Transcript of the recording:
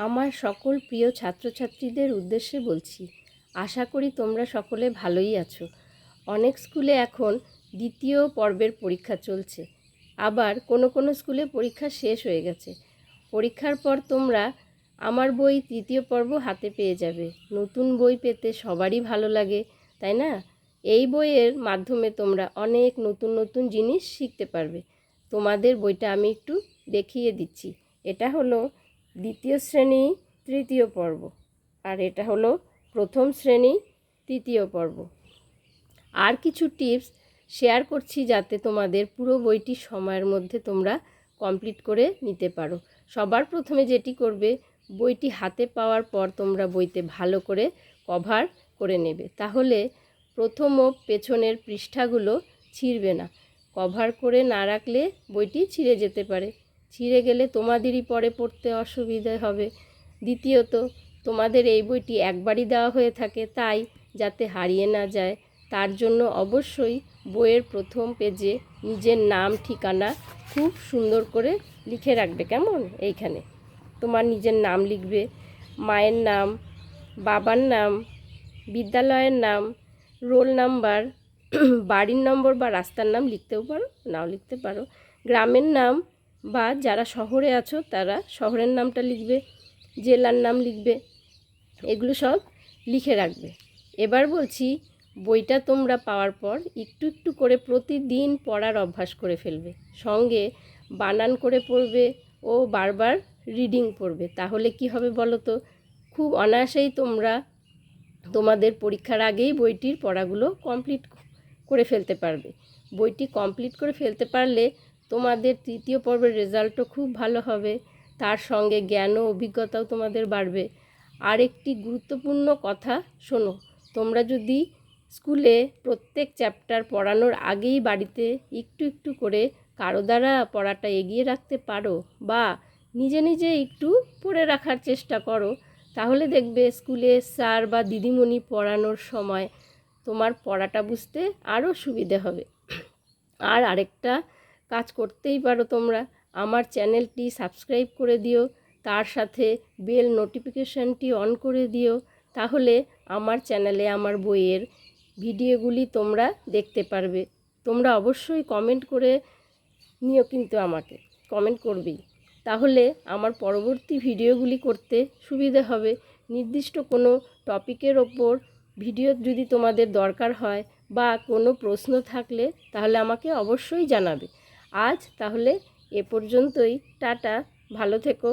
আমার সকল প্রিয় ছাত্রছাত্রীদের উদ্দেশ্যে বলছি, আশা করি তোমরা সকলে ভালোই আছো। অনেক স্কুলে এখন দ্বিতীয় পর্বের পরীক্ষা চলছে, আবার কোনো কোনো স্কুলে পরীক্ষা শেষ হয়ে গেছে। পরীক্ষার পর তোমরা আমার বই তৃতীয় পর্ব হাতে পেয়ে যাবে। নতুন বই পেতে সবারই ভালো লাগে, তাই না? এই বইয়ের মাধ্যমে তোমরা অনেক নতুন নতুন জিনিস শিখতে পারবে। তোমাদের বইটা আমি একটু দেখিয়ে দিচ্ছি। এটা হলো দ্বিতীয় শ্রেণী তৃতীয় পর্ব, আর এটা হলো প্রথম শ্রেণী তৃতীয় পর্ব। আর কিছু টিপস শেয়ার করছি যাতে তোমাদের পুরো বইটি সময়ের মধ্যে তোমরা কমপ্লিট করে নিতে পারো। সবার প্রথমে যেটি করবে, বইটি হাতে পাওয়ার পর তোমরা বইতে ভালো করে কভার করে নেবে, তাহলে প্রথম ও পেছনের পৃষ্ঠাগুলো ছিঁড়বে না। কভার করে না রাখলে বইটি ছিঁড়ে যেতে পারে, ছিঁড়ে গেলে তোমাদেরই পরে পড়তে অসুবিধা হবে। দ্বিতীয়ত, তোমাদের এই বইটি একবারই দেওয়া হয়ে থাকে, তাই যাতে হারিয়ে না যায় তার জন্য অবশ্যই বইয়ের প্রথম পেজে নিজের নাম ঠিকানা খুব সুন্দর করে লিখে রাখবে। কেমন? এইখানে তোমার নিজের নাম লিখবে, মায়ের নাম, বাবার নাম, বিদ্যালয়ের নাম, রোল নাম্বার, বাড়ির নম্বর বা রাস্তার নাম লিখতেও পারো, নাও লিখতে পারো, গ্রামের নাম বা যারা শহরে আছো তারা শহরের নামটা লিখবে, জেলার নাম লিখবে, এগুলো সব লিখে রাখবে। এবার বলছি, বইটা তোমরা পাওয়ার পর একটু একটু করে প্রতিদিন পড়ার অভ্যাস করে ফেলবে। সঙ্গে বানান করে পড়বে ও বারবার রিডিং পড়বে। তাহলে কি হবে বলো তো? খুব অনায়াসেই তোমরা তোমাদের পরীক্ষার আগেই বইটির পড়াগুলো কমপ্লিট করে ফেলতে পারবে। বইটি কমপ্লিট করে ফেলতে পারলে তোমাদের তৃতীয় পর্বের রেজাল্টও খুব ভালো হবে, তার সঙ্গে জ্ঞান ও অভিজ্ঞতাও তোমাদের বাড়বে। আর একটি গুরুত্বপূর্ণ কথা শোনো, তোমরা যদি স্কুলে প্রত্যেক চ্যাপ্টার পড়ানোর আগেই বাড়িতে একটু একটু করে কারো দ্বারা পড়াটা এগিয়ে রাখতে পারো বা নিজে নিজে একটু পড়ে রাখার চেষ্টা করো, তাহলে দেখবে স্কুলে স্যার বা দিদিমণি পড়ানোর সময় তোমার পড়াটা বুঝতে আরও সুবিধে হবে। আর আরেকটা কাজ করতেই পারো তোমরা, আমার চ্যানেলটি সাবস্ক্রাইব করে দিও, তার সাথে বেল নোটিফিকেশানটি অন করে দিও, তাহলে আমার চ্যানেলে আমার বইয়ের ভিডিওগুলি তোমরা দেখতে পারবে। তোমরা অবশ্যই কমেন্ট করে নিও, কিন্তু আমাকে কমেন্ট করবেই, তাহলে আমার পরবর্তী ভিডিওগুলি করতে সুবিধে হবে। নির্দিষ্ট কোনো টপিকের ওপর ভিডিও যদি তোমাদের দরকার হয় বা কোনো প্রশ্ন থাকলে তাহলে আমাকে অবশ্যই জানাবে। আজ তাহলে এ পর্যন্তই, টাটা, ভালো থেকো।